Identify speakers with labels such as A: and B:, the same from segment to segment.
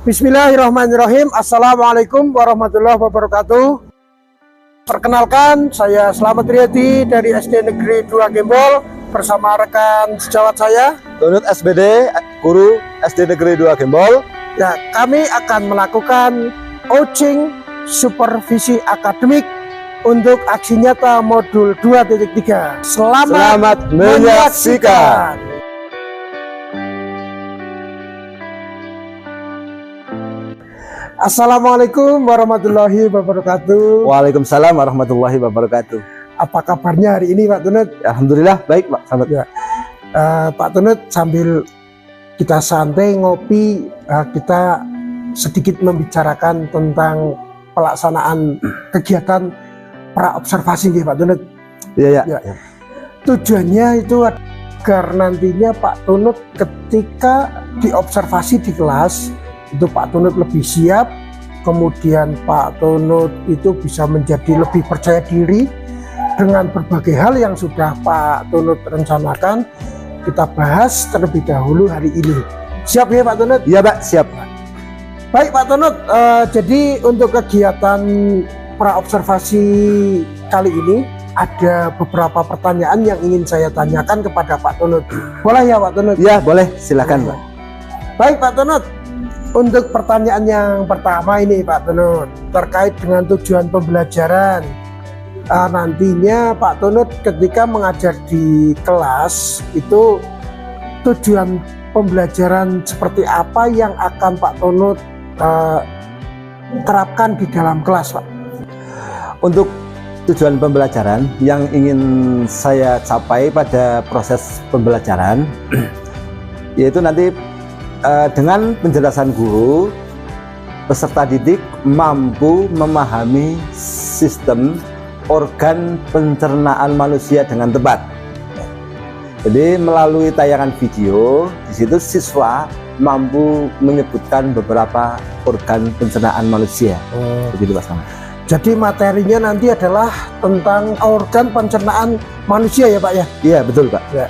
A: Bismillahirrahmanirrahim. Assalamualaikum warahmatullahi wabarakatuh. Perkenalkan, saya Slamet Riyadi dari SD Negeri 2 Gembol bersama rekan sejawat saya
B: Tunut SBD, guru SD Negeri 2 Gembol.
A: Ya, kami akan melakukan coaching supervisi akademik untuk aksi nyata modul 2.3. Selamat menyaksikan. Assalamualaikum warahmatullahi wabarakatuh.
B: Waalaikumsalam warahmatullahi wabarakatuh.
A: Apa kabarnya hari ini, Pak Tunut?
B: Alhamdulillah baik, Pak. Selamat.
A: Ya. Pak Tunut, sambil kita santai ngopi, kita sedikit membicarakan tentang pelaksanaan kegiatan praobservasi, Pak Tunut.
B: Iya,
A: Ya. Tujuannya itu agar nantinya Pak Tunut ketika diobservasi di kelas itu Pak Tunut lebih siap, kemudian Pak Tunut itu bisa menjadi lebih percaya diri dengan berbagai hal yang sudah Pak Tunut rencanakan. Kita bahas terlebih dahulu hari ini. Siap ya Pak Tunut?
B: Iya, Pak, siap.
A: Baik Pak Tunut, jadi untuk kegiatan praobservasi kali ini ada beberapa pertanyaan yang ingin saya tanyakan kepada Pak Tunut. Boleh ya Pak Tunut?
B: Ya, boleh, silakan, Pak.
A: Baik Pak Tunut, untuk pertanyaan yang pertama ini Pak Tunut, terkait dengan tujuan pembelajaran. Nantinya Pak Tunut ketika mengajar di kelas itu tujuan pembelajaran seperti apa yang akan Pak Tunut terapkan di dalam kelas, Pak?
B: Untuk tujuan pembelajaran yang ingin saya capai pada proses pembelajaran yaitu nanti dengan penjelasan guru, peserta didik mampu memahami sistem organ pencernaan manusia dengan tepat. Jadi melalui tayangan video, di situ siswa mampu menyebutkan beberapa organ pencernaan manusia. Begitu, Pak Slamet.
A: Jadi materinya nanti adalah tentang organ pencernaan manusia ya Pak ya?
B: Iya, betul, Pak.
A: Ya.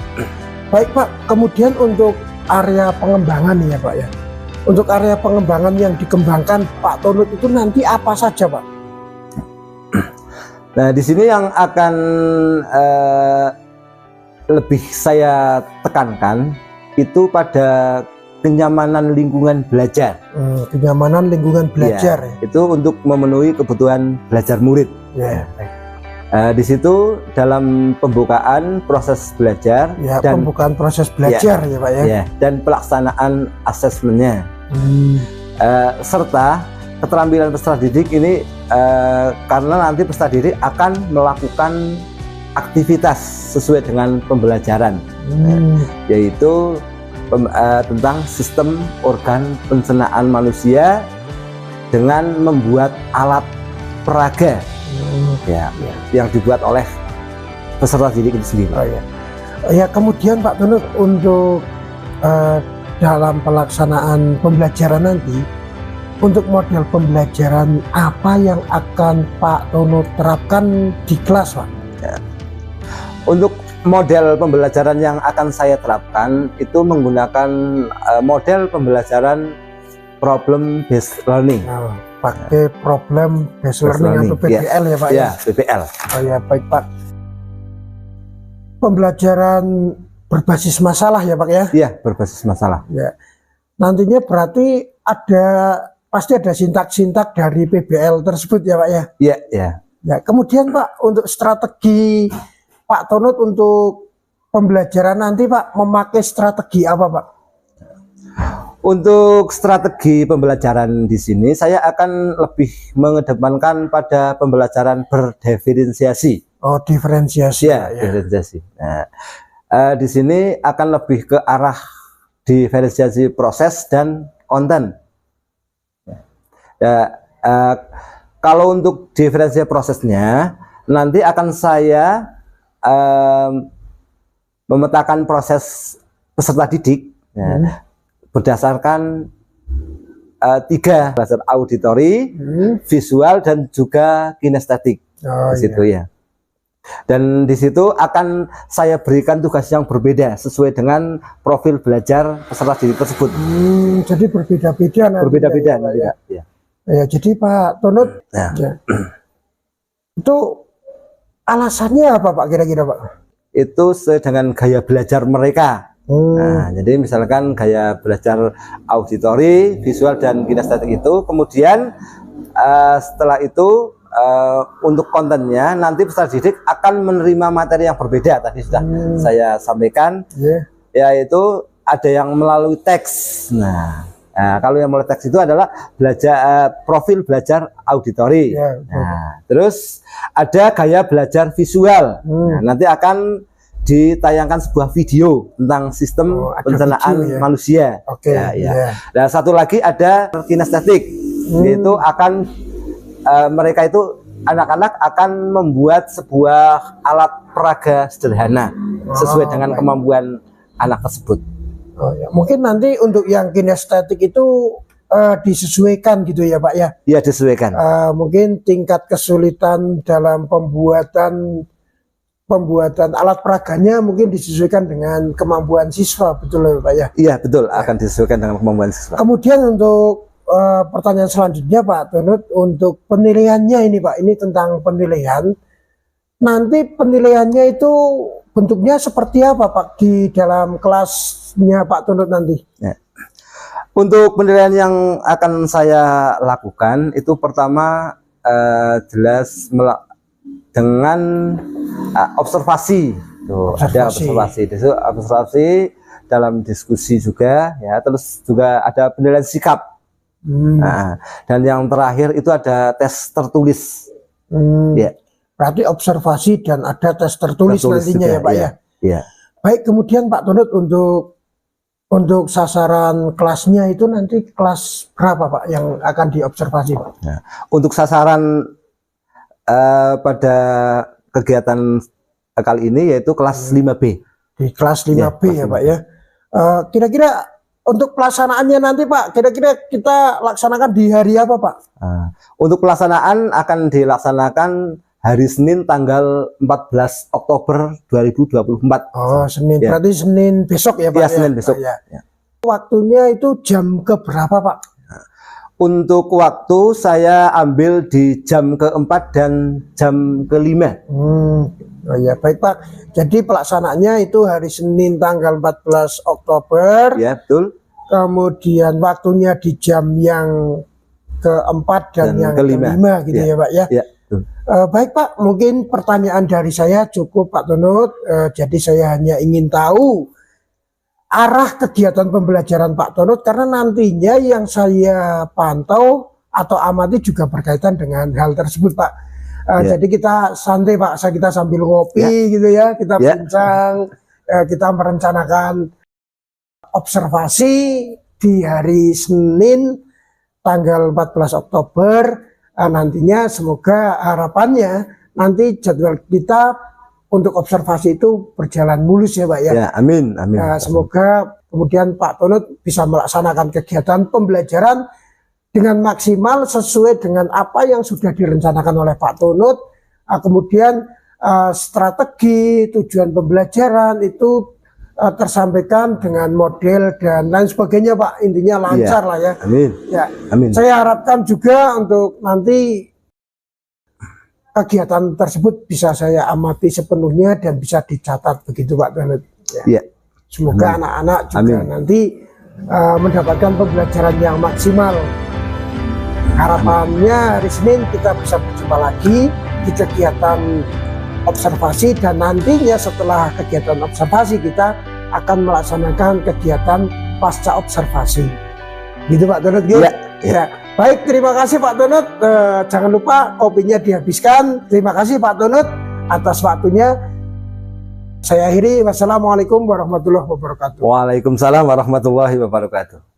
A: Baik Pak, kemudian untuk area pengembangan ya Pak ya. Untuk area pengembangan yang dikembangkan Pak Tunut itu nanti apa saja Pak?
B: Nah, di sini yang akan lebih saya tekankan itu pada kenyamanan lingkungan belajar.
A: Kenyamanan lingkungan belajar ya.
B: Itu untuk memenuhi kebutuhan belajar murid.
A: Ya.
B: Di situ dalam pembukaan proses belajar dan
A: pembukaan proses belajar ya Pak ya.
B: Dan pelaksanaan asesmennya, serta keterampilan peserta didik ini karena nanti peserta didik akan melakukan aktivitas sesuai dengan pembelajaran, yaitu tentang sistem organ pencernaan manusia dengan membuat alat peraga yang dibuat oleh peserta didik itu sendiri.
A: Ya, kemudian Pak Tunut untuk dalam pelaksanaan pembelajaran nanti, untuk model pembelajaran apa yang akan Pak Tunut terapkan di kelas, Pak?
B: Untuk model pembelajaran yang akan saya terapkan itu menggunakan model pembelajaran problem based learning.
A: Pakai problem based learning atau PBL ya Pak ya?
B: PBL.
A: Oh ya, baik Pak. Pembelajaran berbasis masalah ya Pak ya?
B: Iya, berbasis masalah.
A: Ya. Nantinya berarti pasti ada sintak-sintak dari PBL tersebut ya Pak ya?
B: Iya, iya.
A: Ya, kemudian Pak, untuk strategi Pak Tunut untuk pembelajaran nanti Pak, memakai strategi apa Pak?
B: Untuk strategi pembelajaran di sini saya akan lebih mengedepankan pada pembelajaran berdiferensiasi.
A: Oh, diferensiasi.
B: Ya, diferensiasi. Nah, di sini akan lebih ke arah diferensiasi proses dan konten. Kalau untuk diferensiasi prosesnya, nanti akan saya memetakan proses peserta didik berdasarkan tiga, berdasar auditori, visual dan juga kinestetik.
A: Oh,
B: di situ ya. Dan di situ akan saya berikan tugas yang berbeda sesuai dengan profil belajar peserta didik tersebut.
A: Jadi berbeda-beda nanti.
B: Berbeda-beda
A: ya,
B: nanti,
A: ya.
B: Ya.
A: Ya, jadi Pak Tunut,
B: Ya.
A: ya. Itu alasannya apa Pak kira-kira Pak?
B: Itu sesuai dengan gaya belajar mereka. Nah, jadi misalkan gaya belajar auditori, visual dan kinestetik itu, kemudian setelah itu untuk kontennya nanti peserta didik akan menerima materi yang berbeda. Tadi sudah saya sampaikan, yaitu ada yang melalui teks. Nah, kalau yang melalui teks itu adalah belajar profil belajar auditori. Nah, terus ada gaya belajar visual. Nah, nanti akan ditayangkan sebuah video tentang sistem pencernaan manusia. Dan satu lagi ada kinestetik, yaitu akan mereka itu anak-anak akan membuat sebuah alat peraga sederhana sesuai dengan kemampuan anak tersebut.
A: Mungkin nanti untuk yang kinestetik itu disesuaikan gitu ya Pak ya?
B: Iya, disesuaikan.
A: Mungkin tingkat kesulitan dalam pembuatan alat peraganya mungkin disesuaikan dengan kemampuan siswa, betul ya Pak ya?
B: Iya betul, akan disesuaikan dengan kemampuan siswa.
A: Kemudian untuk pertanyaan selanjutnya Pak Tunut, untuk penilaiannya ini Pak, ini tentang penilaian. Nanti penilaiannya itu bentuknya seperti apa Pak di dalam kelasnya Pak Tunut nanti? Ya.
B: Untuk penilaian yang akan saya lakukan itu pertama jelas dengan observasi. Tuh, ada observasi dalam diskusi juga ya, terus juga ada penilaian sikap. Nah, dan yang terakhir itu ada tes tertulis. Ya.
A: Berarti observasi dan ada tes tertulis nantinya juga, ya Pak ya.
B: Ya.
A: Baik, kemudian Pak Tunut untuk sasaran kelasnya itu nanti kelas berapa Pak yang akan diobservasi Pak?
B: Nah, untuk sasaran pada kegiatan kali ini yaitu kelas 5B.
A: Di kelas 5B ya Pak ya. Kira-kira untuk pelaksanaannya nanti Pak, kira-kira kita laksanakan di hari apa Pak?
B: Untuk pelaksanaan akan dilaksanakan hari Senin tanggal 14 Oktober 2024.
A: Oh, Senin. Ya. Berarti Senin besok ya Pak?
B: Ya, Senin besok. Ya.
A: Waktunya itu jam ke berapa Pak?
B: Untuk waktu saya ambil di jam keempat dan jam kelima.
A: Oh ya, baik Pak. Jadi pelaksanaannya itu hari Senin tanggal 14 Oktober.
B: Ya, betul.
A: Kemudian waktunya di jam yang keempat dan yang kelima gitu ya Pak ya. Ya. Baik Pak, mungkin pertanyaan dari saya cukup Pak Tunut. Jadi saya hanya ingin tahu arah kegiatan pembelajaran Pak Tunut, karena nantinya yang saya pantau atau amati juga berkaitan dengan hal tersebut Pak. Jadi kita santai Pak, kita sambil ngopi gitu ya, kita bincang, kita merencanakan observasi di hari Senin tanggal 14 Oktober. Nantinya semoga harapannya nanti jadwal kita untuk observasi itu berjalan mulus ya Pak ya.
B: Ya, amin, amin.
A: Semoga kemudian Pak Tunut bisa melaksanakan kegiatan pembelajaran dengan maksimal sesuai dengan apa yang sudah direncanakan oleh Pak Tunut. Kemudian strategi tujuan pembelajaran itu tersampaikan dengan model dan lain sebagainya Pak. Intinya lancar lah ya.
B: Amin.
A: Ya.
B: Amin.
A: Saya harapkan juga untuk nanti kegiatan tersebut bisa saya amati sepenuhnya dan bisa dicatat begitu Pak Tunut. Ya. Semoga anak-anak juga nanti mendapatkan pembelajaran yang maksimal. Harapannya hari Senin kita bisa berjumpa lagi di kegiatan observasi, dan nantinya setelah kegiatan observasi kita akan melaksanakan kegiatan pasca observasi. Gitu Pak Tunut. Ya. Baik, terima kasih Pak Tunut. Jangan lupa kopinya dihabiskan. Terima kasih Pak Tunut atas waktunya. Saya akhiri. Wassalamualaikum warahmatullahi wabarakatuh.
B: Waalaikumsalam warahmatullahi wabarakatuh.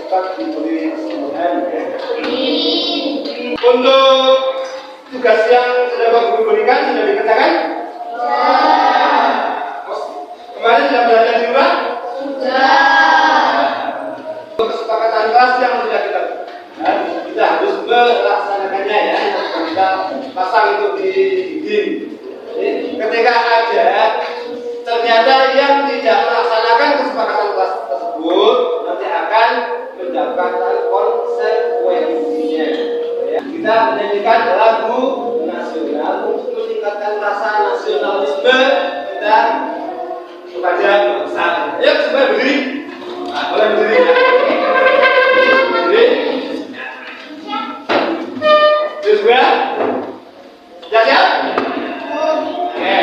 B: cepat diberi kesembuhan ya. Untuk tugas yang sudah Pak Guru berikan sudah dikerjakan? Kemarin sudah belajar di rumah? Untuk kesepakatan kelas yang sudah kita harus melaksanakannya ya, kita pasang itu di dinding. Ketika ada ternyata yang tidak melaksanakan kesepakatan kelas tersebut, nanti akan mendapatkan konsekuensinya. Kita menyanyikan lagu nasional untuk meningkatkan rasa nasionalisme kita kepada bangsa. Ayo semua berdiri. Boleh berdiri. Berdiri. Terus ya. Siap? Oke.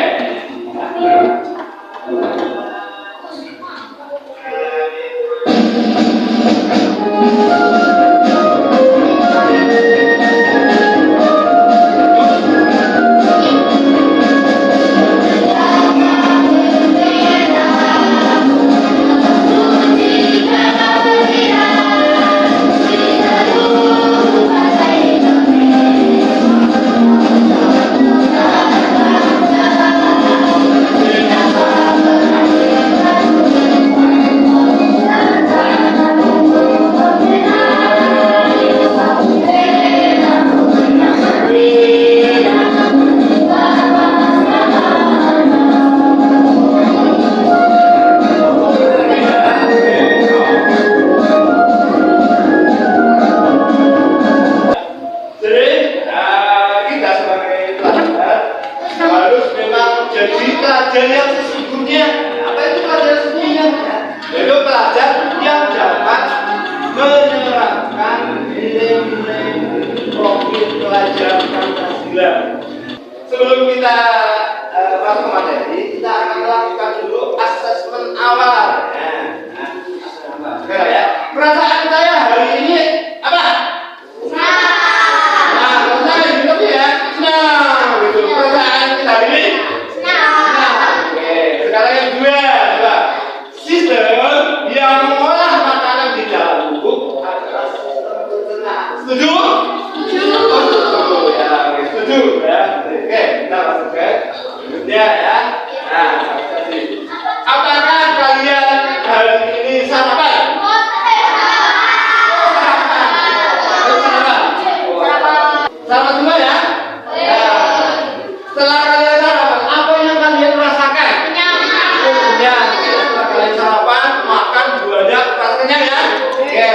B: Sebelum kita masuk materi, kita akan melakukan dulu asesmen awal. Sekarang ya, perasaan saya hari ini apa? Senang. Senang gitu ya. Senang gitu. Perasaan kita hari ini? Senang. Oke. Sekarang yang kedua, coba. Sistem yang mengolah makanan di dalam tubuh adalah sistem pencernaan. Setuju? Setuju. Setuju ya. Oke, kita masuk ke berikutnya ya. Nah, apakah kalian hari ini sarapan? Sarapan semua ya? Setelah kalian sarapan, apa yang kalian rasakan? Kenyang. Setelah kalian sarapan, makan buahnya rasa kenyang ya? Oke.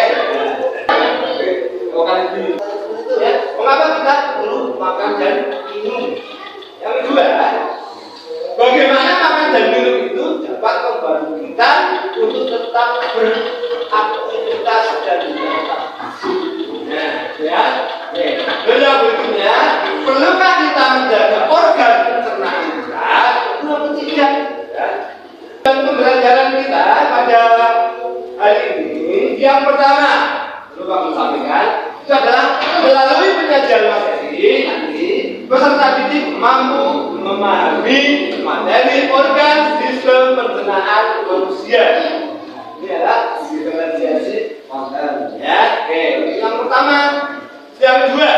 B: Mengapa kita perlu makan dan minum? Yang kedua, bagaimana makan dan minum itu dapat membantu kita untuk tetap beraktivitas dan tetap nah, ya. Yang berikutnya, perlukah kita menjaga organ pencernaan kita atau tidak? Dan pembelajaran kita pada hari ini, yang pertama, perlu kami sampaikan, itu adalah melalui penyajian materi nanti peserta didik mampu memahami materi organ sistem pencernaan manusia. Ini adalah diferensiasi konten ya. Oke, yang pertama. Yang kedua,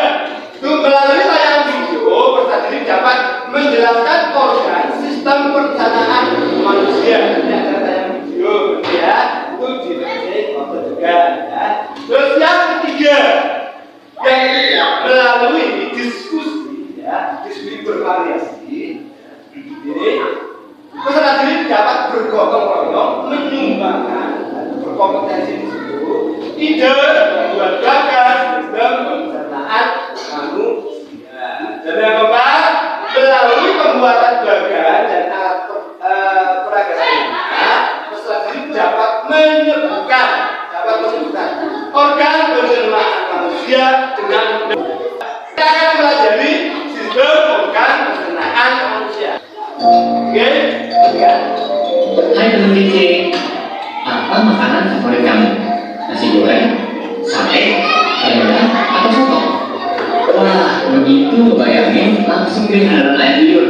B: itu melalui tayangan video peserta didik dapat menjelaskan organ sistem pencernaan manusia. Ini ada tayangan video ya. Itu diferensiasi konten juga ya. Terus yang ketiga, melalui diskusi ya, diskusi bervariasi ini peserta didik dapat bergotong royong menyumbangkan dan berkompetensi di situ ide membuat gagas sistem pencernaan manusia. Dan yang keempat, melalui pembuatan bagan dan alat peraga peserta didik dapat menyebutkan organ pencernaan manusia dengan kita akan mempelajari sistem organ pencernaan manusia. Oke, ya.
C: Hai teman kecil, apa makanan favorit kamu? Nasi goreng, sate, rendang, atau soto? Wah, begitu bayangin langsung deh ada air liur.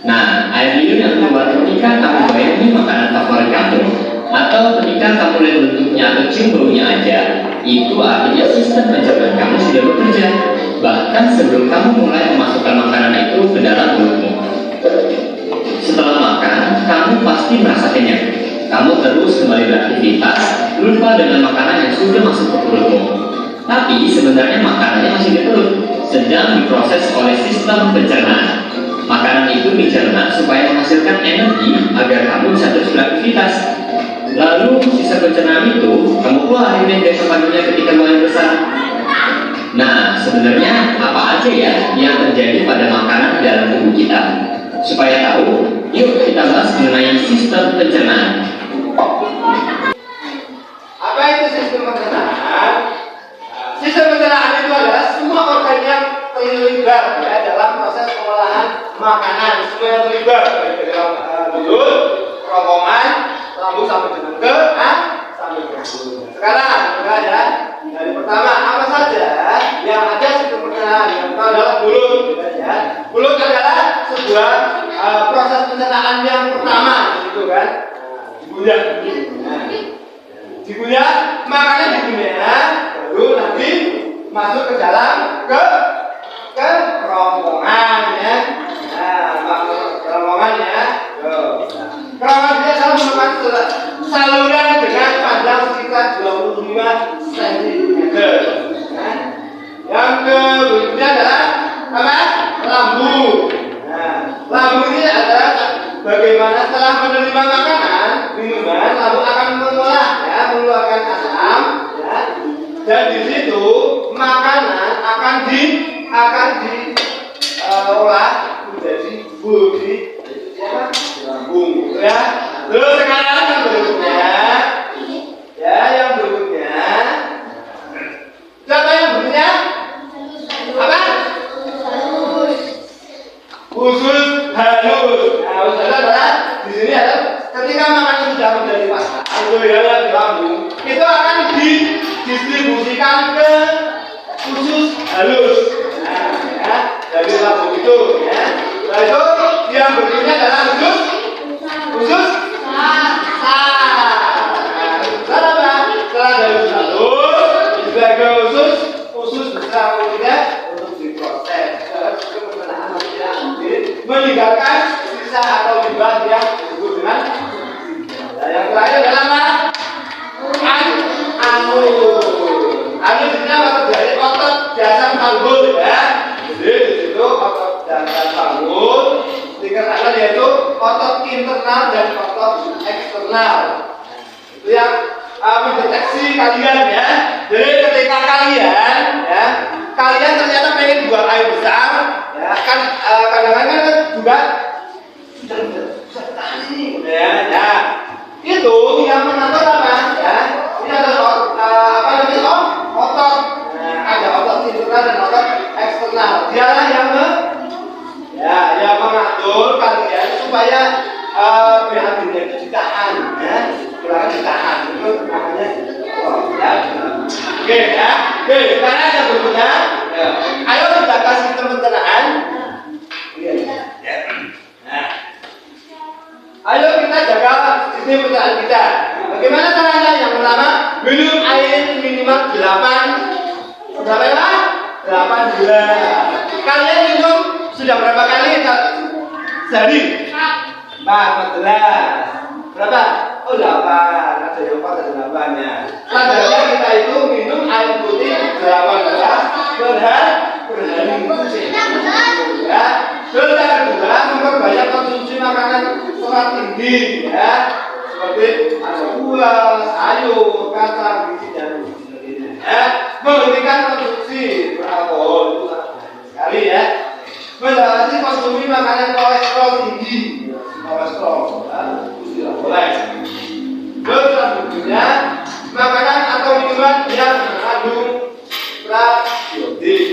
C: Nah, air liur yang keluar ketika kamu bayangin makanan favorit kamu atau ketika ketika kamu lihat bentuknya atau cium baunya aja, itu artinya sistem pencernaan kamu sudah bekerja, bahkan sebelum kamu mulai memasukkan makanan itu ke dalam mulutmu. Setelah makan, kamu pasti merasa kenyang. Kamu terus kembali beraktivitas, lupa dengan makanan yang sudah masuk ke perutmu. Tapi sebenarnya makanannya masih di perut, sedang diproses oleh sistem pencernaan. Makanan itu dicerna supaya menghasilkan energi agar kamu bisa terus beraktivitas. Lalu sisa pencernaan itu kamu keluarin dari kandungannya ketika mulai besar. Nah, sebenarnya apa aja ya yang terjadi pada makanan di dalam tubuh kita? Supaya tahu, yuk kita bahas mengenai sistem pencernaan.
D: Apa itu sistem pencernaan? Sistem pencernaan itu adalah semua organ yang terlibat ya, dalam proses pengolahan makanan. Semua yang terlibat dari dalam mulut, kerongkongan, lambung sampai dengan ke sampai ke mulut. Sekarang kita ya, dari pertama apa saja yang ada sistem pencernaan? Yang pertama adalah mulut. Ya. Mulut adalah sebuah proses pencernaan yang pertama, gitu kan? Digunyah, digunyah, makanan digunyah, baru nanti masuk ke dalam ke kerongkongan ya. Nah, masuk ke kerongkongan ya. Kerongkongan dia selalu merupakan saluran dengan panjang sekitar 25 cm. Nah, yang berikutnya adalah apa? Lambung. Nah, lambung ini adalah bagaimana setelah menerima makanan, minuman, lalu akan mengolah ya, mengeluarkan asam ya. Dan di situ makanan akan diolah menjadi budi lambung ya. Terus sekarang yang berikutnya ya, yang berikutnya siapa yang berikutnya? Apa? Usus halus. Nah, usus halus adalah di sini adalah ketika makanan sudah menjadi pasta, itu ya yang di lambung, itu akan didistribusikan ke usus halus. Nah, ya, dari lambung itu ya. Nah, itu yang berikutnya adalah usus saraf. Setelah apa? Setelah dari usus halus juga ke usus besar kemudian untuk diproses. Meninggalkan sisa atau limbah yang disebut dengan yang terakhir adalah apa? Anus. Anus ini apa terjadi? Otot dasar panggul ya. Jadi di situ otot dasar panggul dikatakan yaitu otot internal dan otot eksternal. Itu yang mendeteksi kalian ya. Jadi ketika kalian ya, kalian ternyata pengen buang air besar ya, kan kadang-kadang kan juga ya, itu yang mengatur apa ya, ini adalah apa namanya otot. Nah, ada otot internal dan otot eksternal, dialah yang yang mengatur kalian supaya BAB-nya itu ditahan ya, silakan ditahan, itu namanya ya. Oke ya, oke, sekarang yang berikutnya ya. Ayo kita kasih sistem pencernaan. Nah, ayo kita jaga sistem pencernaan kita. Bagaimana caranya? Yang pertama, minum air minimal 8 gelas. Kalian minum sudah berapa kali sehari? 4 gelas. Berapa? Oh 8, ada yang 4 ada 8 ya. Standarnya kita itu minum air putih 8 gelas per hari ya. Terus yang kedua, memperbanyak konsumsi makanan serat tinggi ya, seperti ada buah, sayur, kacang, gizi dan sebagainya ya. Menghentikan konsumsi beralkohol itu sekali ya. Mengatasi konsumsi makanan kolesterol tinggi, kolesterol ya, itu tidak boleh. Terus selanjutnya, makanan atau minuman yang mengandung probiotik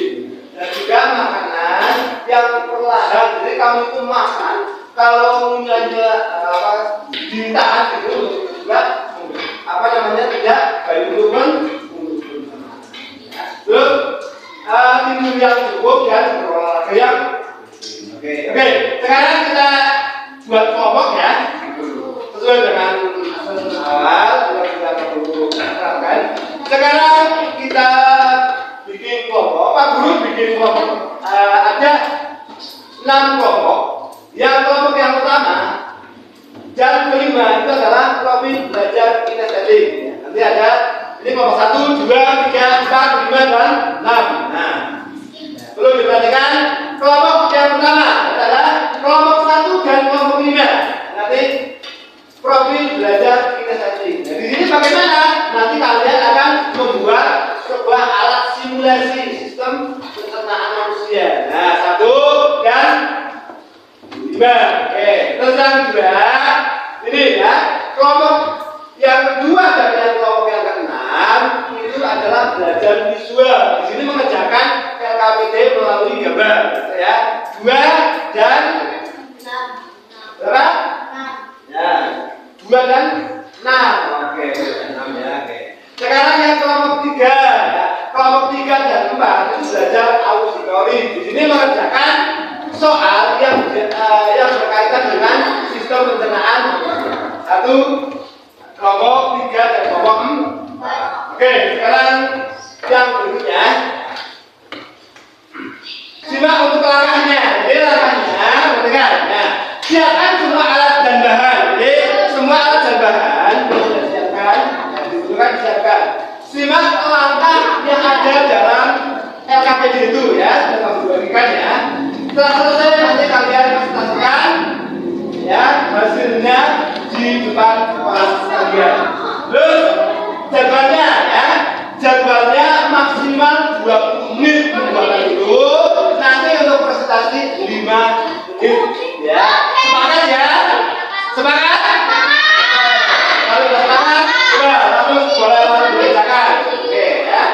D: dan juga makanan yang perlahan. Jadi kamu itu makan kalau punyanya ditahan itu juga apa namanya tidak baik untuk terus tidur yang cukup dan berolahraga yang oke. Sekarang kita buat kelompok ya sesuai dengan awal. Sekarang kita bikin kelompok. Pak Guru bikin kelompok. Ada 6 kelompok. Yang kelompok yang pertama dan kelima itu adalah profil belajar kinestetik. Nanti ada ini kelompok 1, 2, 3, 4, 5 dan 6. Nah, perlu diperhatikan kelompok yang pertama adalah kelompok 1 dan kelompok 5. Nanti profil belajar kinestetik. Nah, di sini bagaimana? Nanti kalian akan membuat sebuah alat simulasi sistem pencernaan manusia. Nah, 1 dan 5. Oke, terus yang kedua ini ya, kelompok yang kedua dan yang kelompok yang keenam itu adalah belajar visual. Di sini mengerjakan LKPD melalui gambar, ya. 2 dan berapa? Ya, 2 dan 6. Oke, 6 ya. Oke. Sekarang yang kelompok 3, ya. Kelompok 3 dan 4 itu belajar auditori. Di sini mengerjakan soal yang berkaitan dengan sistem pencernaan. 1 kelompok 3 dan kelompok 4. Oke, sekarang yang berikutnya simak untuk langkahnya. Jadi langkahnya perhatikan. Nah, siapkan semua alat dan bahan. Jadi semua alat dan bahan sudah siapkan. Nah, dibutuhkan disiapkan. Simak langkah yang ada dalam LKPD itu ya, sudah kami bagikan ya. Setelah selesai nanti kalian presentasikan ya hasilnya di depan kelas kalian. Terus jadwalnya ya, jadwalnya maksimal 20 menit pembuatan itu. Nanti untuk presentasi 5 menit ya. Semangat ya, semangat. Kalau sudah semangat, coba langsung boleh dikerjakan. Oke ya.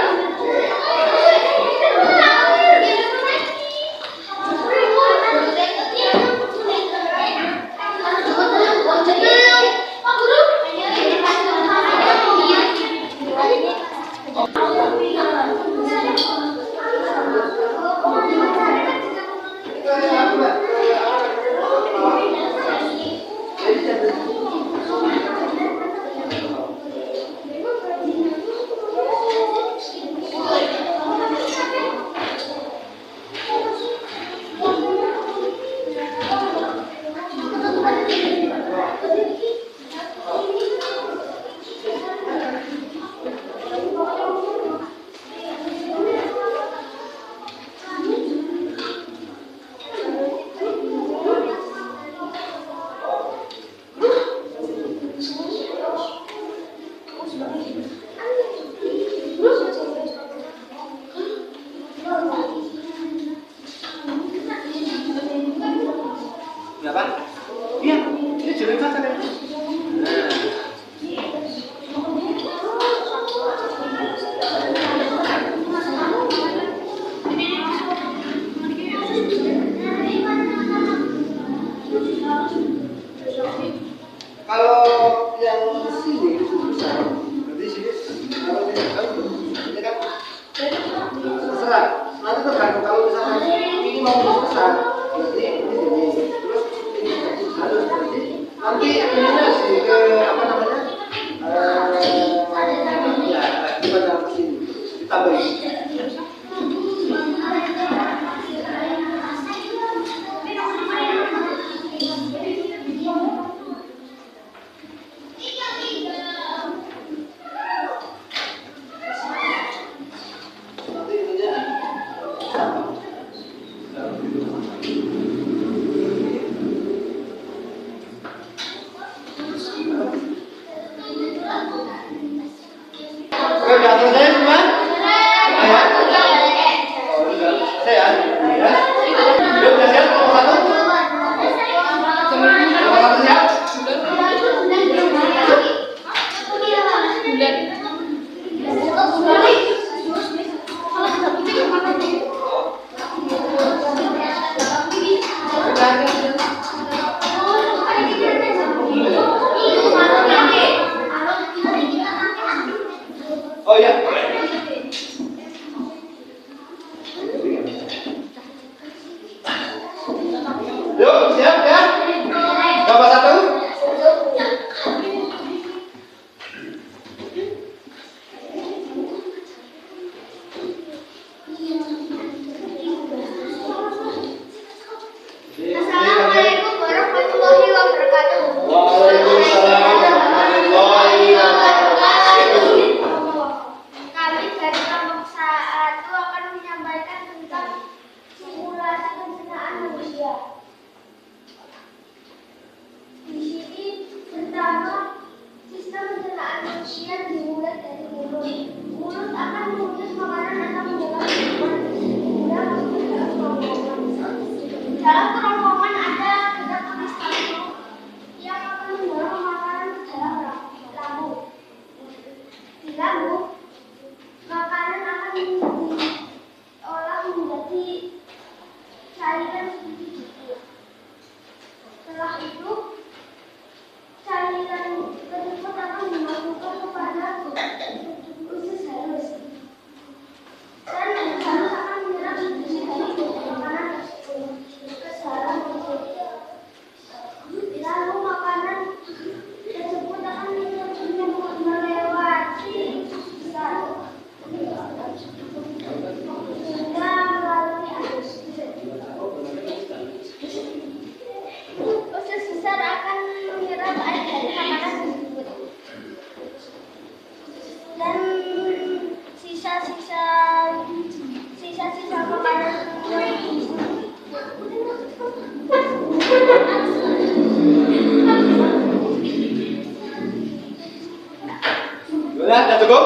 D: cukup?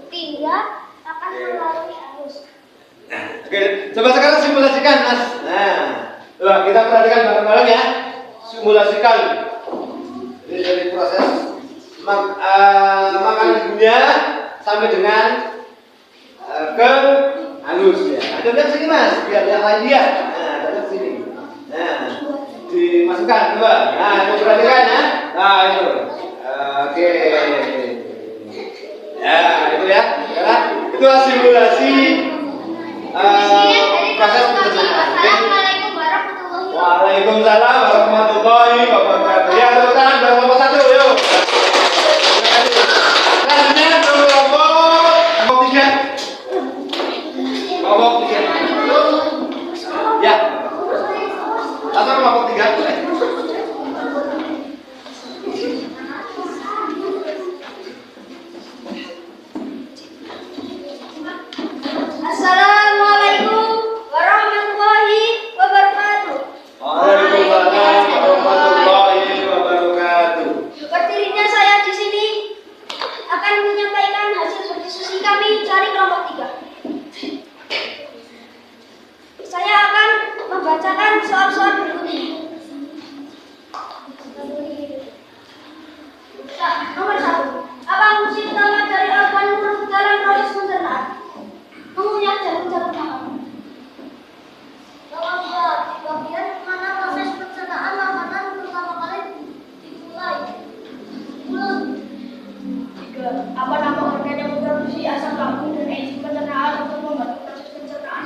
E: Tidak akan melalui arus.
D: Oke, coba sekarang simulasikan, Mas. Nah, coba kita perhatikan bareng-bareng ya. Simulasikan. Jadi dari proses makanan dunia sampai dengan ke halus ya. Ada lihat sini Mas, biar yang lain lihat. Nah, lihat sini. Nah, dimasukkan coba. Nah, itu perhatikan ya. Nah, itu. Oke. Ya, itu ya. Itu simulasi proses pencernaan.
E: Assalamualaikum warahmatullahi wabarakatuh.
D: Waalaikumsalam warahmatullahi wabarakatuh. Ya, tepuk tangan buat kelompok 1, yuk. Selanjutnya kelompok 3. Kelompok 3. Ya. Atau kelompok 3 boleh.
E: Assalamualaikum warahmatullahi wabarakatuh.
D: Waalaikumsalam warahmatullahi wabarakatuh.
E: Berdirinya saya di sini akan menyampaikan hasil berdiskusi kami dari kelompok 3. Saya akan membacakan soal-soal berikut ini. Nomor 1. Apa fungsi utama dari organ mulut dalam proses pencernaan? Mengunyah jarum-jarum makan. Nomor 2. Di bagian mana proses pencernaan makanan pertama kali dimulai? Mulut. 3. Apa nama organ yang memproduksi asam lambung dan enzim pencernaan untuk membantu proses pencernaan?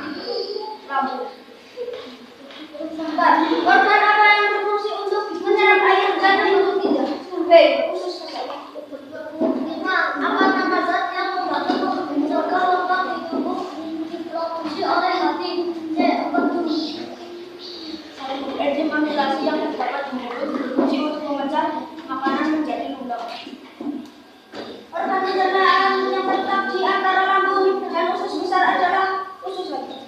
E: Lambung. 4. Organ apa yang berfungsi untuk menyerap air dan membentuk tinja? B. Usus sesek. 5. Apa nama zat yang membantu menjaga lemak di tubuh diproduksi oleh hati? C. Empedu. 1. Enzim amilase yang terdapat di mulut berfungsi untuk memecah makanan menjadi lunak. Organ pencernaan yang terletak di antara lambung dan usus besar adalah usus halus.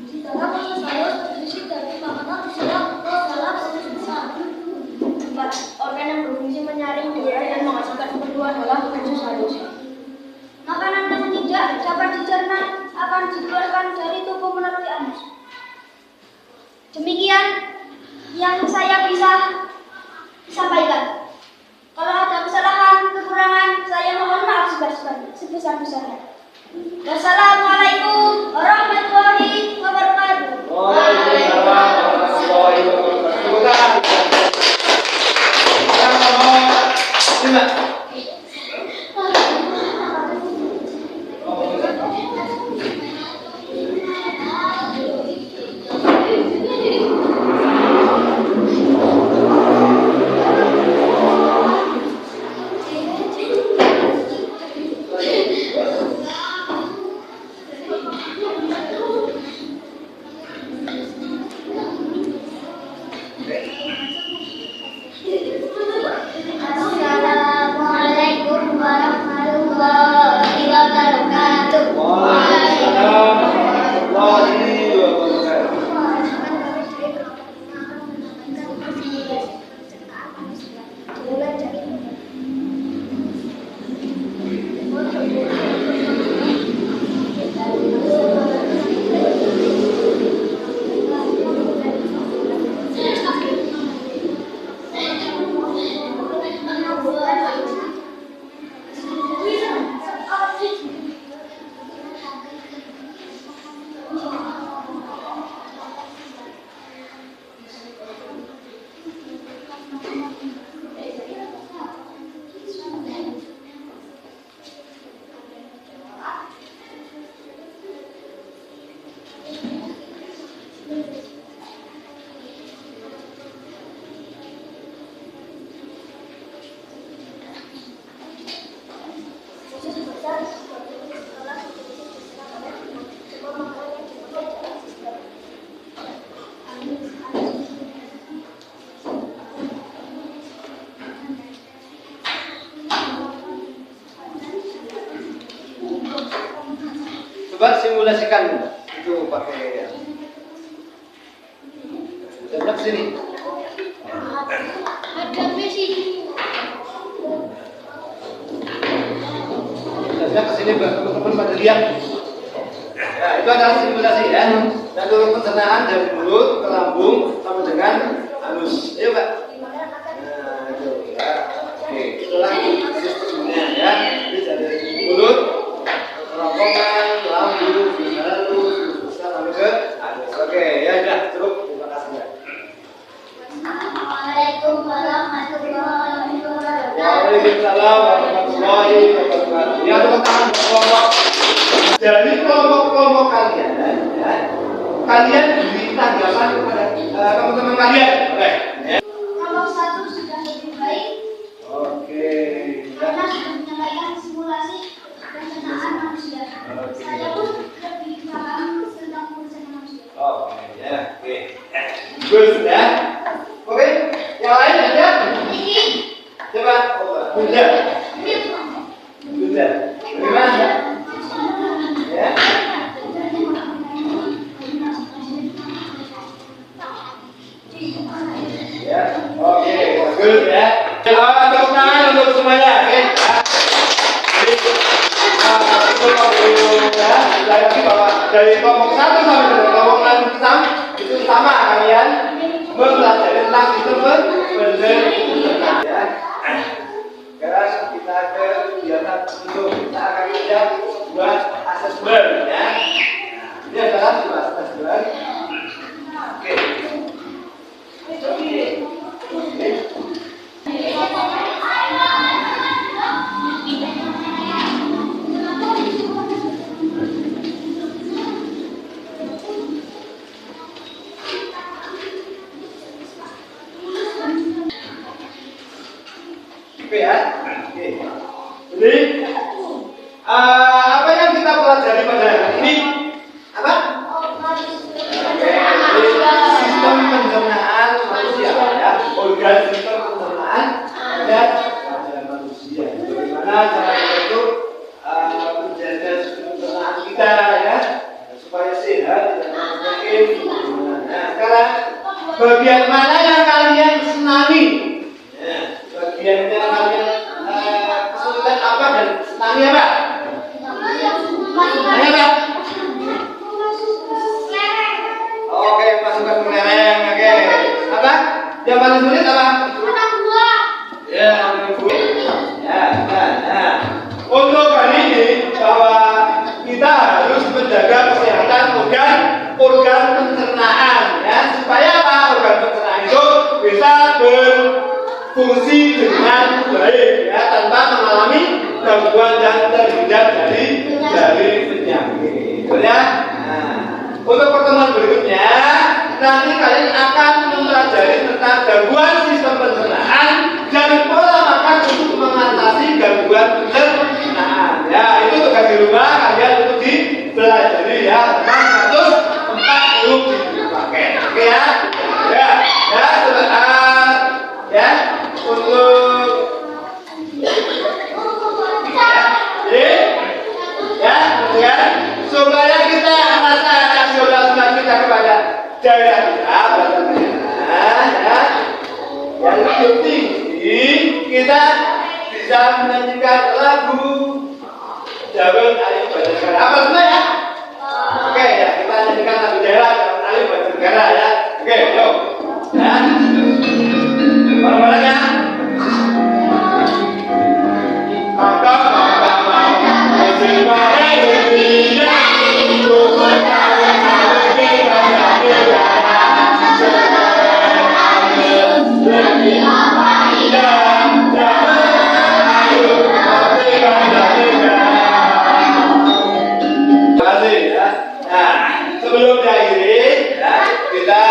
E: Di dalam usus halus terdiri dari makanan diserap ke dalam usus besar. 4. Organ yang berfungsi menyaring urea dan menghasilkan empedu adalah usus halus. Makanan yang tidak dapat dicerna akan dikeluarkan dari tubuh melalui anus. Demikian yang saya bisa sampaikan. Kalau ada kesalahan, kekurangan, saya mohon maaf sebesar-besarnya. Wassalamualaikum warahmatullahi wabarakatuh.
D: Waalaikumsalam warahmatullahi wabarakatuh. Tepuk tangan. Yang nomor 5.
E: Assalamualaikum warahmatullahi wabarakatuh.
D: Waalaikumsalam warahmatullahi wabarakatuh. Coba simulasikan itu pakai sebelah sini.
E: Ada mesin.
D: Jadinya kesini buat teman-teman pada lihat. Ya, itu adalah simulasi ya. Dan untuk pencernaan dari mulut ke lambung sampai dengan anus. Ayo Pak. Nah, itu ya. Oke, itulah sistemnya ya. Jadi dari mulut, kerongkongan, lambung, lalu sampai ke anus. Oke, ya sudah cukup. Terima kasih ya.
E: Assalamualaikum warahmatullahi wabarakatuh.
D: Waalaikumsalam warahmatullahi wabarakatuh. Ya, tepuk tangan buat kelompok. Dari kelompok-kelompok kalian, ya, kalian beri tanggapan kepada teman-teman kalian. Baik. Ya.
E: Kelompok 1 sudah lebih baik
D: Oke.
E: karena sudah menyampaikan simulasi pencernaan manusia. Saya pun lebih paham tentang pencernaan manusia.
D: Oke, ya. Oke. Bagus ya. Oke. Yang lain ada?
E: Ini
D: Coba. Bunda. Bunda. Gimana? Ya. Ya, oke, bagus ya. Tepuk tangan untuk semuanya, oke. Jadi, itu ya, lagi bahwa dari kelompok 1 sampai dengan kelompok 6 itu sama kalian mempelajari tentang sistem pencernaan ya. Sekarang kita ke kegiatan untuk kita akan kerja buat asesmen ya. Ini adalah sebuah asesmen. Oke. Oke ya. Oke. Jadi apa yang kita pelajari pada hari ini? Apa? Sistem pencernaan manusia ya, organ sistem pencernaan dan pada manusia. Bagaimana cara itu menjaga sistem pencernaan kita ya supaya sehat tidak penyakit. Nah sekarang bagian mana yang kalian senangi? Ya, bagian yang kalian kesulitan apa dan senangi apa? Senangi apa? Oke, masukkan ke lereng. Oke. Apa? Yang paling sulit apa? Ya, ya. Untuk kali ini bahwa kita harus menjaga kesehatan organ pencernaan ya, supaya apa? Organ pencernaan itu bisa berfungsi dengan baik ya, tanpa mengalami gangguan dan terhindar dari penyakit. Ya. Nah, untuk pertemuan berikutnya, nanti kalian akan mempelajari tentang gangguan sistem pencernaan dan pola makan untuk mengatasi gangguan pencernaan. Ya, itu tugas di rumah kalian untuk dipelajari ya. 440 paket. Oke ya. Ya, ya, untuk ya, supaya kita merasa nasional kita kepada daerah kita, ya, yang lebih tinggi kita bisa menyanyikan lagu Jawab Ayu Banjarnegara. Apa semua ya? Oke ya, kita nyanyikan lagu daerah Jawab Ayu Banjarnegara ya. Oke, yuk. Ya. Bareng-bareng ya. Sebelum diakhiri, ya, kita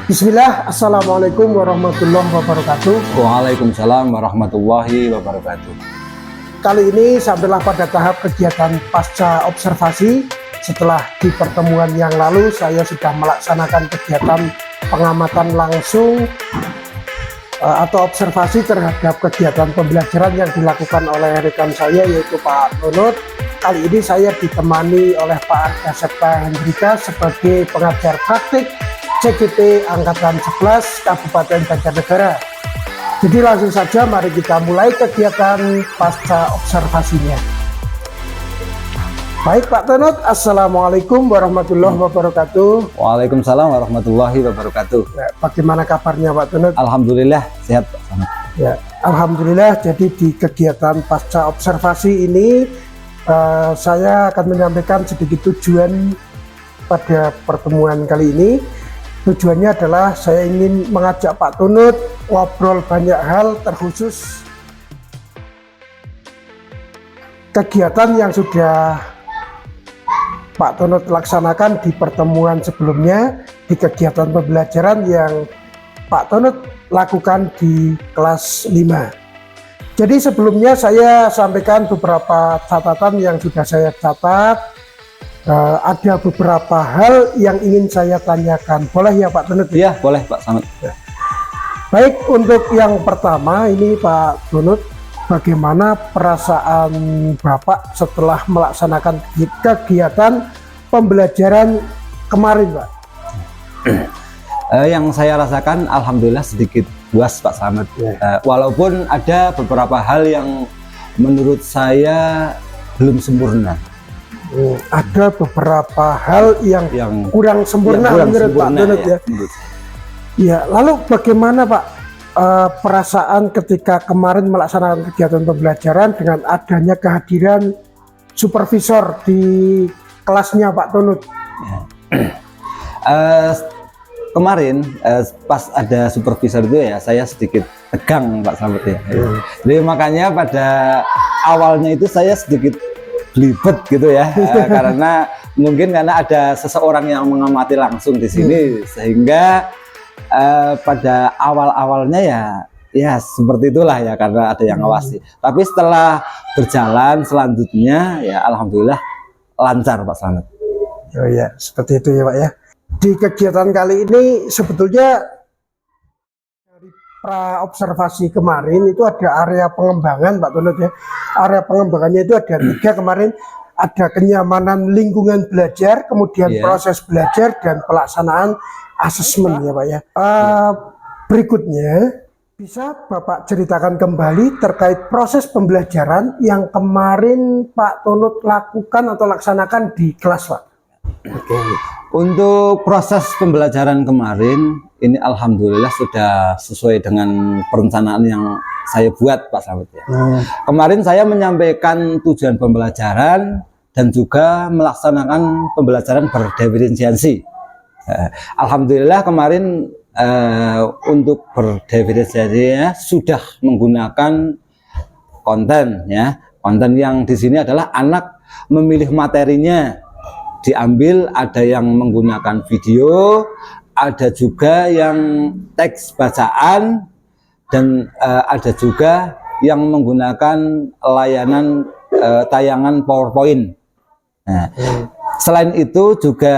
A: Bismillah, Assalamualaikum warahmatullahi wabarakatuh.
B: Waalaikumsalam warahmatullahi wabarakatuh.
A: Kali ini sampailah pada tahap kegiatan pasca observasi. Setelah di pertemuan yang lalu saya sudah melaksanakan kegiatan pengamatan langsung atau observasi terhadap kegiatan pembelajaran yang dilakukan oleh rekan saya yaitu Pak Tunut. Kali ini saya ditemani oleh Pak Arga Septa Hendrika sebagai pengajar praktik CGT Angkatan 11 Kabupaten Banjarnegara. Jadi langsung saja mari kita mulai kegiatan pasca observasinya. Baik Pak Tunut, Assalamualaikum warahmatullahi wabarakatuh.
B: Waalaikumsalam warahmatullahi wabarakatuh.
A: Ya, bagaimana kabarnya Pak Tunut?
B: Alhamdulillah sehat Pak Slamet.
A: Ya, alhamdulillah. Jadi di kegiatan pasca observasi ini saya akan menyampaikan sedikit tujuan pada pertemuan kali ini. Tujuannya adalah saya ingin mengajak Pak Tunut ngobrol banyak hal, terkhusus kegiatan yang sudah Pak Tunut laksanakan di pertemuan sebelumnya, di kegiatan pembelajaran yang Pak Tunut lakukan di kelas 5. Jadi sebelumnya saya sampaikan beberapa catatan yang sudah saya catat. Ada beberapa hal yang ingin saya tanyakan. Boleh ya Pak Tunut?
B: Iya boleh Pak Slamet.
A: Baik, untuk yang pertama ini Pak Tunut, bagaimana perasaan Bapak setelah melaksanakan kegiatan pembelajaran kemarin Pak?
B: Yang saya rasakan alhamdulillah sedikit puas Pak Slamet. Walaupun ada beberapa hal yang menurut saya belum sempurna.
A: Ada beberapa hal yang kurang sempurna menurut Pak Tunut ya. Ya, lalu bagaimana Pak perasaan ketika kemarin melaksanakan kegiatan pembelajaran dengan adanya kehadiran supervisor di kelasnya Pak Tunut?
B: Kemarin pas ada supervisor itu ya saya sedikit tegang Pak Slamet ya. Jadi makanya pada awalnya itu saya sedikit belibet gitu ya, karena mungkin karena ada seseorang yang mengamati langsung di sini sehingga pada awalnya ya seperti itulah ya, karena ada yang ngawasi. Tapi setelah berjalan selanjutnya ya alhamdulillah lancar Pak Slamet.
A: Oh ya, seperti itu ya Pak ya. Di kegiatan kali ini sebetulnya dari pra observasi kemarin itu ada area pengembangan Pak Tunut ya. Area pengembangannya itu ada 3 kemarin. Ada kenyamanan lingkungan belajar, kemudian proses belajar dan pelaksanaan asesmen ya Pak ya. Berikutnya bisa Bapak ceritakan kembali terkait proses pembelajaran yang kemarin Pak Tunut lakukan atau laksanakan di kelas Pak.
B: Oke. Untuk proses pembelajaran kemarin ini alhamdulillah sudah sesuai dengan perencanaan yang saya buat Pak Slamet ya. Kemarin saya menyampaikan tujuan pembelajaran dan juga melaksanakan pembelajaran berdiferensiasi. Alhamdulillah kemarin untuk berdiferensiasinya sudah menggunakan konten ya. Konten yang di sini adalah anak memilih materinya. Diambil ada yang menggunakan video, ada juga yang teks bacaan, dan ada juga yang menggunakan layanan tayangan PowerPoint. Nah, selain itu juga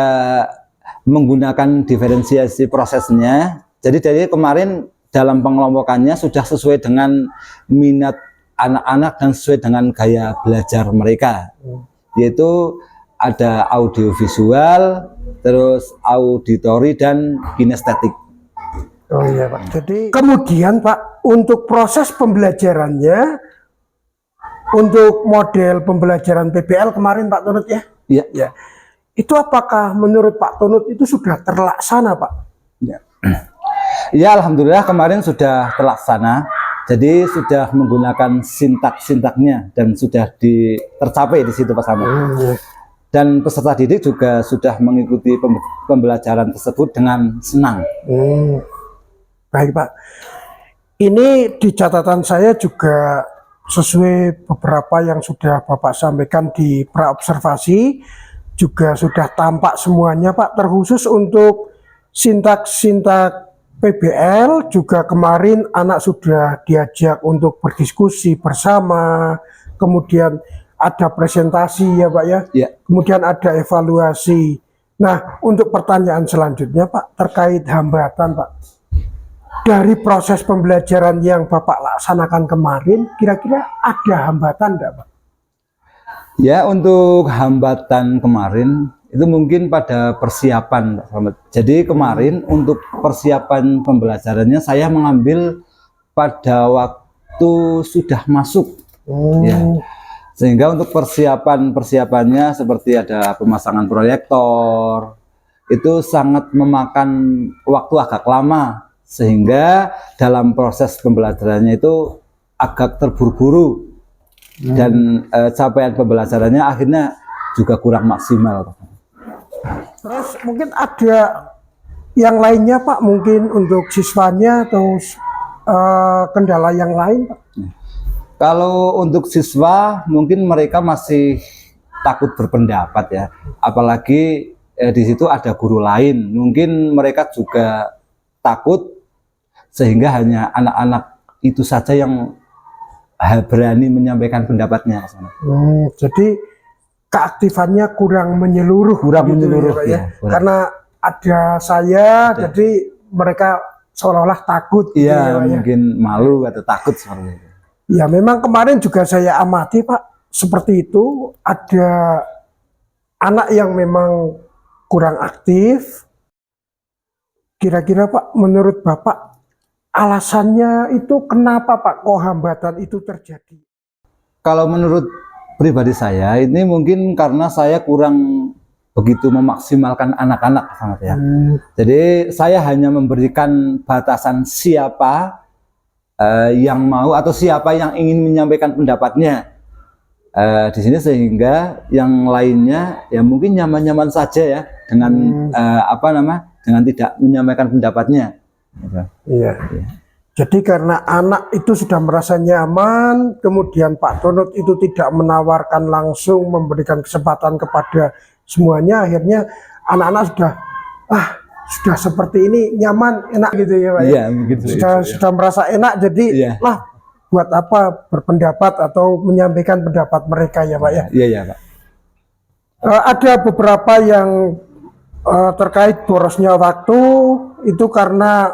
B: menggunakan diferensiasi prosesnya. Jadi dari kemarin dalam pengelompokannya sudah sesuai dengan minat anak-anak dan sesuai dengan gaya belajar mereka, yaitu ada audiovisual, terus auditori dan kinestetik.
A: Oh iya Pak. Jadi kemudian Pak, untuk proses pembelajarannya, untuk model pembelajaran PBL kemarin Pak Tunut ya?
B: Iya.
A: Ya. Itu apakah menurut Pak Tunut itu sudah terlaksana Pak?
B: Ya. Ya alhamdulillah kemarin sudah terlaksana. Jadi sudah menggunakan sintak-sintaknya dan sudah tercapai di situ Pak Slamet. Dan peserta didik juga sudah mengikuti pembelajaran tersebut dengan senang.
A: Baik Pak, ini di catatan saya juga sesuai beberapa yang sudah Bapak sampaikan di pra-observasi, juga sudah tampak semuanya Pak, terkhusus untuk Sintak PBL juga kemarin anak sudah diajak untuk berdiskusi bersama, kemudian ada presentasi ya Pak ya,
B: Ya.
A: kemudian ada evaluasi. Nah, untuk pertanyaan selanjutnya Pak, terkait hambatan Pak, dari proses pembelajaran yang Bapak laksanakan kemarin, kira-kira ada hambatan enggak Pak?
B: Ya, untuk hambatan kemarin itu mungkin pada persiapan, Pak Slamet. Jadi kemarin untuk persiapan pembelajarannya saya mengambil pada waktu sudah masuk. Ya. Sehingga untuk persiapannya seperti ada pemasangan proyektor, itu sangat memakan waktu agak lama, sehingga dalam proses pembelajarannya itu agak terburu-buru dan capaian pembelajarannya akhirnya juga kurang maksimal.
A: Terus mungkin ada yang lainnya Pak, mungkin untuk siswanya atau kendala yang lain Pak?
B: Kalau untuk siswa mungkin mereka masih takut berpendapat ya, apalagi di situ ada guru lain, mungkin mereka juga takut sehingga hanya anak-anak itu saja yang berani menyampaikan pendapatnya.
A: Jadi keaktifannya kurang menyeluruh,
B: Kurang menyeluruh,
A: Pak,
B: ya, kurang.
A: Karena ada saya, jadi mereka seolah-olah takut.
B: Iya,
A: gitu ya, Pak, ya.
B: mungkin malu atau takut seperti itu.
A: Ya memang kemarin juga saya amati Pak, seperti itu ada anak yang memang kurang aktif. Kira-kira Pak, menurut Bapak alasannya itu kenapa Pak kok hambatan itu terjadi?
B: Kalau menurut pribadi saya ini mungkin karena saya kurang begitu memaksimalkan anak-anak sangat ya. Jadi saya hanya memberikan batasan siapa yang mau atau siapa yang ingin menyampaikan pendapatnya di sini, sehingga yang lainnya ya mungkin nyaman-nyaman saja ya dengan dengan tidak menyampaikan pendapatnya.
A: Iya. Jadi karena anak itu sudah merasa nyaman, kemudian Pak Tunut itu tidak menawarkan langsung, memberikan kesempatan kepada semuanya, akhirnya anak-anak sudah seperti ini nyaman, enak gitu ya Pak.
B: Iya, begitu.
A: Sudah merasa enak, jadi lah buat apa berpendapat atau menyampaikan pendapat mereka ya Pak ya.
B: Iya Pak.
A: Ada beberapa yang terkait borosnya waktu itu karena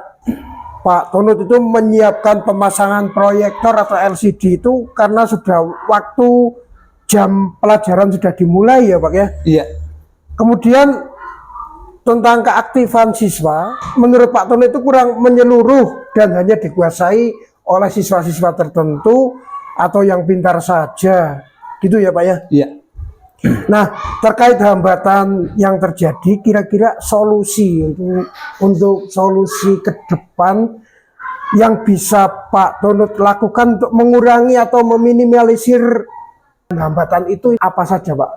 A: Pak Tunut itu menyiapkan pemasangan proyektor atau LCD itu karena sudah waktu jam pelajaran sudah dimulai ya Pak ya.
B: Iya.
A: Kemudian tentang keaktifan siswa, menurut Pak Tunut itu kurang menyeluruh dan hanya dikuasai oleh siswa-siswa tertentu atau yang pintar saja, gitu ya Pak ya?
B: Iya.
A: Nah, terkait hambatan yang terjadi, kira-kira solusi untuk solusi ke depan yang bisa Pak Tunut lakukan untuk mengurangi atau meminimalisir hambatan itu apa saja Pak?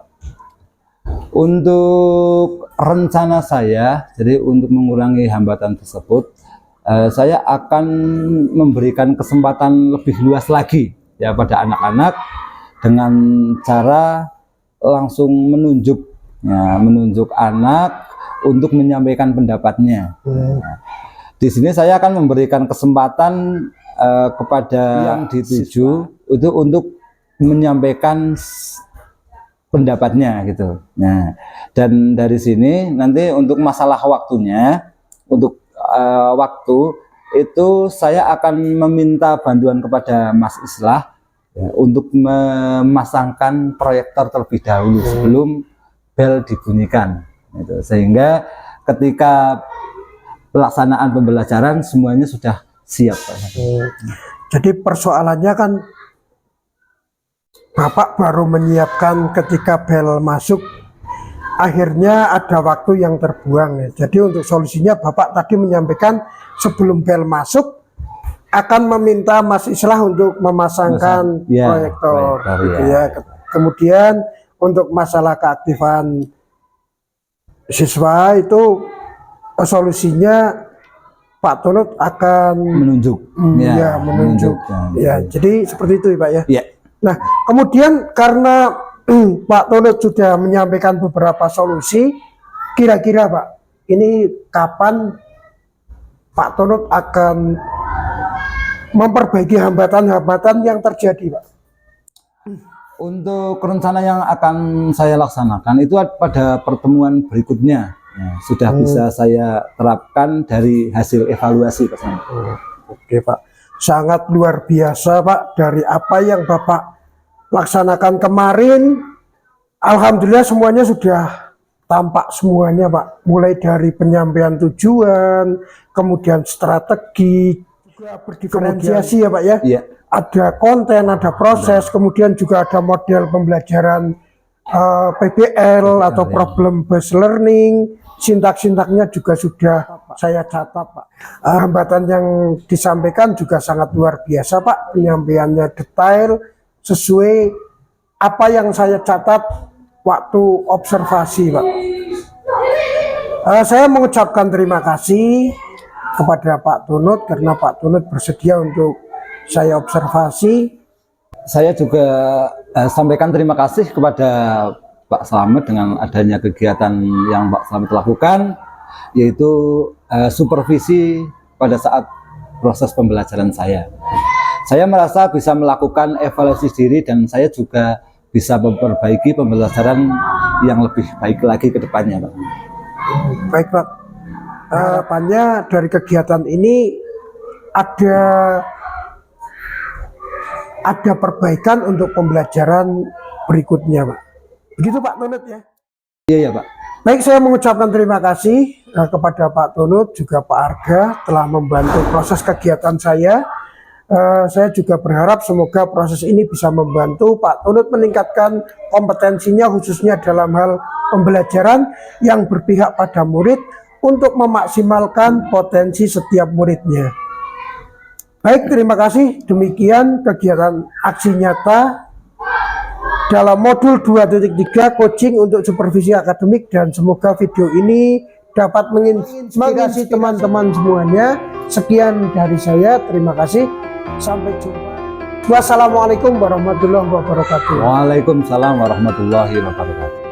B: Untuk rencana saya, jadi untuk mengurangi hambatan tersebut, saya akan memberikan kesempatan lebih luas lagi ya pada anak-anak dengan cara langsung menunjuk anak untuk menyampaikan pendapatnya. Di sini saya akan memberikan kesempatan kepada yang dituju itu untuk menyampaikan pendapatnya gitu. Nah, dan dari sini nanti untuk masalah waktunya, untuk waktu itu saya akan meminta bantuan kepada Mas Islah ya, untuk memasangkan proyektor terlebih dahulu sebelum bel dibunyikan gitu. Sehingga ketika pelaksanaan pembelajaran semuanya sudah siap.
A: Jadi persoalannya kan Bapak baru menyiapkan ketika bel masuk, akhirnya ada waktu yang terbuang ya. Jadi untuk solusinya Bapak tadi menyampaikan sebelum bel masuk akan meminta Mas Islah untuk memasangkan proyektor gitu ya. Kemudian untuk masalah keaktifan siswa itu solusinya Pak Tunut akan
B: menunjuk.
A: Menunjuk. Ya, jadi seperti itu ya Pak ya.
B: Iya.
A: Nah, kemudian karena Pak Tunut sudah menyampaikan beberapa solusi, kira-kira Pak, ini kapan Pak Tunut akan memperbaiki hambatan-hambatan yang terjadi, Pak?
B: Untuk rencana yang akan saya laksanakan itu pada pertemuan berikutnya ya, sudah bisa saya terapkan dari hasil evaluasi Pak Slamet.
A: Oke Pak, sangat luar biasa Pak, dari apa yang Bapak laksanakan kemarin, alhamdulillah semuanya sudah tampak semuanya Pak, mulai dari penyampaian tujuan, kemudian strategi, juga berdiferensiasi ya Pak ya.
B: Iya.
A: Ada konten, ada proses, kemudian juga ada model pembelajaran PBL atau problem based learning, sintak-sintaknya juga sudah saya catat Pak. Hambatan yang disampaikan juga sangat luar biasa Pak, penyampaiannya detail sesuai apa yang saya catat waktu observasi Pak. Saya mengucapkan terima kasih kepada Pak Tunut karena Pak Tunut bersedia untuk saya observasi.
B: Saya juga sampaikan terima kasih kepada Pak Slamet dengan adanya kegiatan yang Pak Slamet lakukan, yaitu supervisi pada saat proses pembelajaran saya. Saya merasa bisa melakukan evaluasi diri dan saya juga bisa memperbaiki pembelajaran yang lebih baik lagi ke depannya, Pak.
A: Baik Pak, harapannya dari kegiatan ini ada perbaikan untuk pembelajaran berikutnya Pak. Begitu Pak Tunut ya?
B: Iya Pak.
A: Baik, saya mengucapkan terima kasih kepada Pak Tunut juga Pak Arga telah membantu proses kegiatan saya. Saya juga berharap semoga proses ini bisa membantu Pak Tunut meningkatkan kompetensinya khususnya dalam hal pembelajaran yang berpihak pada murid untuk memaksimalkan potensi setiap muridnya. Baik, terima kasih. Demikian kegiatan aksi nyata dalam modul 2.3 coaching untuk supervisi akademik, dan semoga video ini dapat menginspirasi teman-teman semuanya. Sekian dari saya, terima kasih. Sampai jumpa. Wassalamualaikum warahmatullahi wabarakatuh.
B: Waalaikumsalam warahmatullahi wabarakatuh.